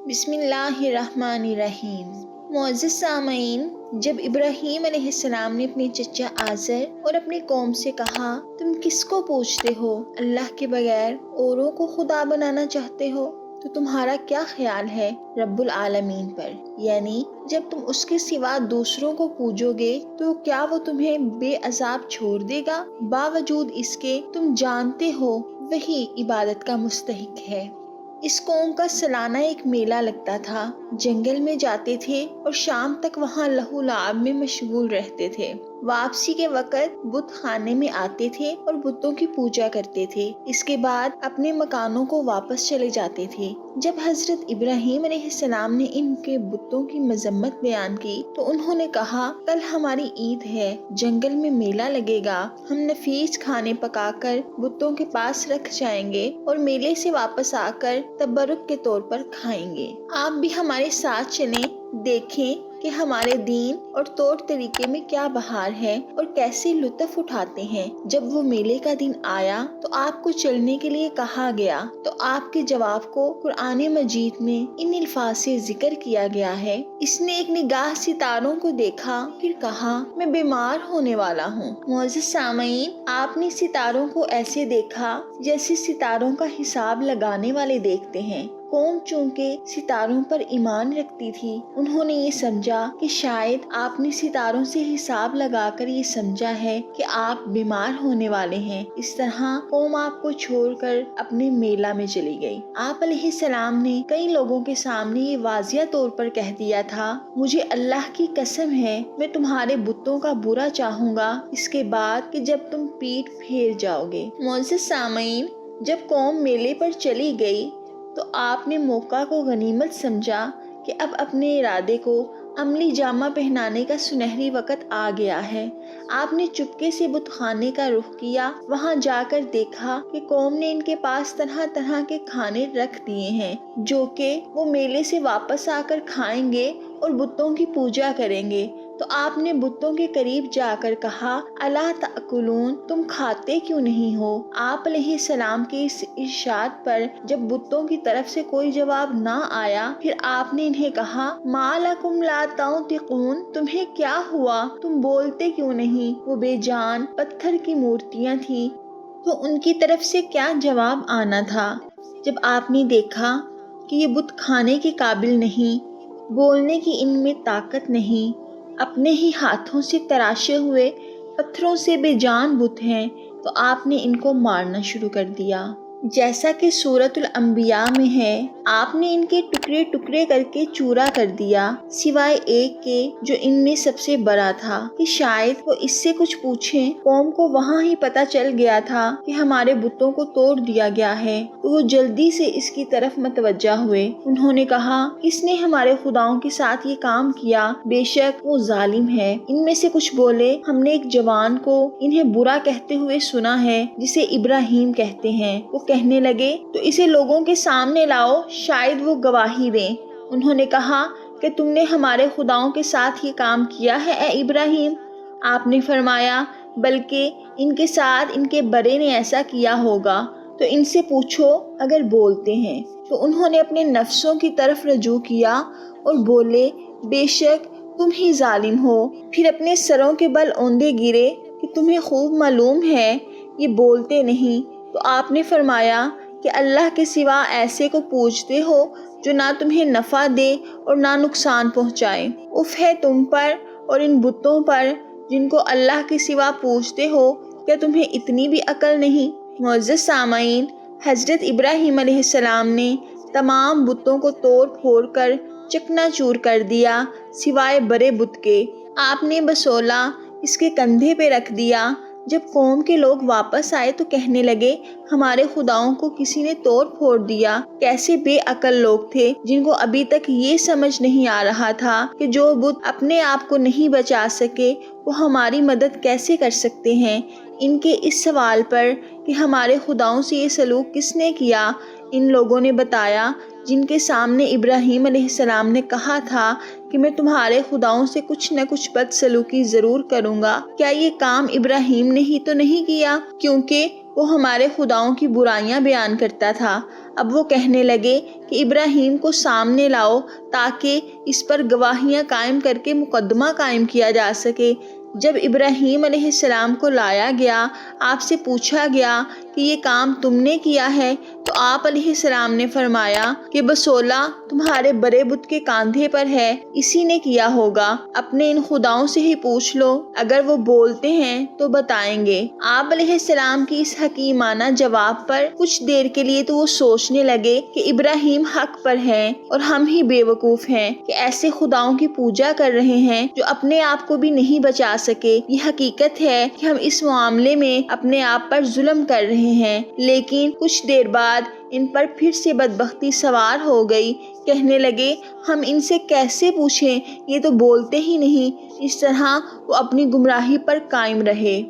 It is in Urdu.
بسم اللہ الرحمن الرحیم۔ معزز سامعین، جب ابراہیم علیہ السلام نے اپنے چچا آزر اور اپنی قوم سے کہا تم کس کو پوجتے ہو؟ اللہ کے بغیر اوروں کو خدا بنانا چاہتے ہو تو تمہارا کیا خیال ہے رب العالمین پر؟ یعنی جب تم اس کے سوا دوسروں کو پوجو گے تو کیا وہ تمہیں بے عذاب چھوڑ دے گا، باوجود اس کے تم جانتے ہو وہی عبادت کا مستحق ہے۔ اس قوم کا سالانہ ایک میلہ لگتا تھا، جنگل میں جاتے تھے اور شام تک وہاں لہو لعب میں مشغول رہتے تھے۔ واپسی کے وقت بت خانے میں آتے تھے اور بتوں کی پوجا کرتے تھے، اس کے بعد اپنے مکانوں کو واپس چلے جاتے تھے۔ جب حضرت ابراہیم علیہ السلام نے ان کے بتوں کی مذمت بیان کی تو انہوں نے کہا کل ہماری عید ہے، جنگل میں میلہ لگے گا، ہم نفیس کھانے پکا کر بتوں کے پاس رکھ جائیں گے اور میلے سے واپس آ کر تبرک کے طور پر کھائیں گے۔ آپ بھی ہمارے ساتھ چلیں، دیکھیں کہ ہمارے دین اور طور طریقے میں کیا بہار ہے اور کیسے لطف اٹھاتے ہیں۔ جب وہ میلے کا دن آیا تو آپ کو چلنے کے لیے کہا گیا تو آپ کے جواب کو قرآن مجید میں ان الفاظ سے ذکر کیا گیا ہے۔ اس نے ایک نگاہ ستاروں کو دیکھا، پھر کہا میں بیمار ہونے والا ہوں۔ معزز سامعین، آپ نے ستاروں کو ایسے دیکھا جیسے ستاروں کا حساب لگانے والے دیکھتے ہیں۔ قوم چونکہ ستاروں پر ایمان رکھتی تھی، انہوں نے یہ سمجھا کہ شاید آپ نے ستاروں سے حساب لگا کر یہ سمجھا ہے کہ آپ بیمار ہونے والے ہیں۔ اس طرح قوم آپ کو چھوڑ کر اپنے میلہ میں چلی گئی۔ آپ علیہ السلام نے کئی لوگوں کے سامنے یہ واضح طور پر کہہ دیا تھا، مجھے اللہ کی قسم ہے میں تمہارے بتوں کا برا چاہوں گا اس کے بعد کہ جب تم پیٹ پھیر جاؤ گے۔ معزز سامعین، جب قوم میلے پر چلی گئی تو آپ نے موقع کو غنیمت سمجھا کہ اب اپنے ارادے کو عملی جامہ پہنانے کا سنہری وقت آ گیا ہے۔ آپ نے چپکے سے بت خانے کا رخ کیا، وہاں جا کر دیکھا کہ قوم نے ان کے پاس طرح طرح کے کھانے رکھ دیے ہیں جو کہ وہ میلے سے واپس آ کر کھائیں گے اور بتوں کی پوجا کریں گے۔ تو آپ نے بتوں کے قریب جا کر کہا الا تاکلون، تم کھاتے کیوں نہیں ہو؟ آپ علیہ السلام کے اس ارشاد پر جب بتوں کی طرف سے کوئی جواب نہ آیا، پھر آپ نے انہیں کہا ما لکم لا تنطقون، تمہیں کیا ہوا، تم بولتے کیوں نہیں؟ وہ بے جان پتھر کی مورتیاں تھیں تو ان کی طرف سے کیا جواب آنا تھا؟ جب آپ نے دیکھا کہ یہ بت کھانے کے قابل نہیں، بولنے کی ان میں طاقت نہیں، اپنے ہی ہاتھوں سے تراشے ہوئے پتھروں سے بے جان بت ہیں، تو آپ نے ان کو مارنا شروع کر دیا۔ جیسا کہ سورۃ الانبیاء میں ہے، آپ نے ان کے ٹکڑے ٹکڑے کر کے چورا کر دیا، سوائے ایک کے جو ان میں سب سے بڑا تھا کہ شاید وہ اس سے کچھ پوچھیں۔ قوم کو وہاں ہی پتہ چل گیا تھا کہ ہمارے بتوں کو توڑ دیا گیا ہے تو وہ جلدی سے اس کی طرف متوجہ ہوئے۔ انہوں نے کہا کس نے ہمارے خداؤں کے ساتھ یہ کام کیا؟ بے شک وہ ظالم ہے۔ ان میں سے کچھ بولے ہم نے ایک جوان کو انہیں برا کہتے ہوئے سنا ہے جسے ابراہیم کہتے ہیں۔ وہ کہنے لگے تو اسے لوگوں کے سامنے لاؤ، شاید وہ گواہی دیں۔ انہوں نے کہا کہ تم نے ہمارے خداؤں کے ساتھ یہ کام کیا ہے اے ابراہیم؟ آپ نے فرمایا بلکہ ان کے ساتھ ان کے بڑے نے ایسا کیا ہوگا، تو ان سے پوچھو اگر بولتے ہیں۔ تو انہوں نے اپنے نفسوں کی طرف رجوع کیا اور بولے بے شک تم ہی ظالم ہو۔ پھر اپنے سروں کے بل اوندے گرے کہ تمہیں خوب معلوم ہے یہ بولتے نہیں۔ تو آپ نے فرمایا کہ اللہ کے سوا ایسے کو پوجتے ہو جو نہ تمہیں نفع دے اور نہ نقصان پہنچائے۔ اف ہے تم پر اور ان بتوں پر جن کو اللہ کے سوا پوجتے ہو، کیا تمہیں اتنی بھی عقل نہیں؟ معزز سامعین، حضرت ابراہیم علیہ السلام نے تمام بتوں کو توڑ پھوڑ کر چکنا چور کر دیا سوائے بڑے بت کے۔ آپ نے بسولہ اس کے کندھے پہ رکھ دیا۔ جب قوم کے لوگ واپس آئے تو کہنے لگے ہمارے خداؤں کو کسی نے توڑ پھوڑ دیا۔ کیسے بے عقل لوگ تھے جن کو ابھی تک یہ سمجھ نہیں آ رہا تھا کہ جو بت اپنے آپ کو نہیں بچا سکے وہ ہماری مدد کیسے کر سکتے ہیں۔ ان کے اس سوال پر کہ ہمارے خداؤں سے یہ سلوک کس نے کیا، ان لوگوں نے بتایا جن کے سامنے ابراہیم علیہ السلام نے کہا تھا کہ میں تمہارے خداؤں سے کچھ نہ کچھ بد سلوکی ضرور کروں گا۔ کیا یہ کام ابراہیم نے ہی تو نہیں کیا؟ کیونکہ وہ ہمارے خداؤں کی برائیاں بیان کرتا تھا۔ اب وہ کہنے لگے کہ ابراہیم کو سامنے لاؤ تاکہ اس پر گواہیاں قائم کر کے مقدمہ قائم کیا جا سکے۔ جب ابراہیم علیہ السلام کو لایا گیا، آپ سے پوچھا گیا کہ یہ کام تم نے کیا ہے، تو آپ علیہ السلام نے فرمایا کہ بسولہ تمہارے بڑے بت کے کاندھے پر ہے، اسی نے کیا ہوگا، اپنے ان خداؤں سے ہی پوچھ لو، اگر وہ بولتے ہیں تو بتائیں گے۔ آپ علیہ السلام کی اس حکیمانہ جواب پر کچھ دیر کے لیے تو وہ سوچنے لگے کہ ابراہیم حق پر ہیں اور ہم ہی بے وقوف ہیں کہ ایسے خداؤں کی پوجا کر رہے ہیں جو اپنے آپ کو بھی نہیں بچا سکے۔ یہ حقیقت ہے کہ ہم اس معاملے میں اپنے آپ پر ظلم کر رہے ہیں۔ لیکن کچھ دیر بعد ان پر پھر سے بدبختی سوار ہو گئی، کہنے لگے ہم ان سے کیسے پوچھیں، یہ تو بولتے ہی نہیں۔ اس طرح وہ اپنی گمراہی پر قائم رہے۔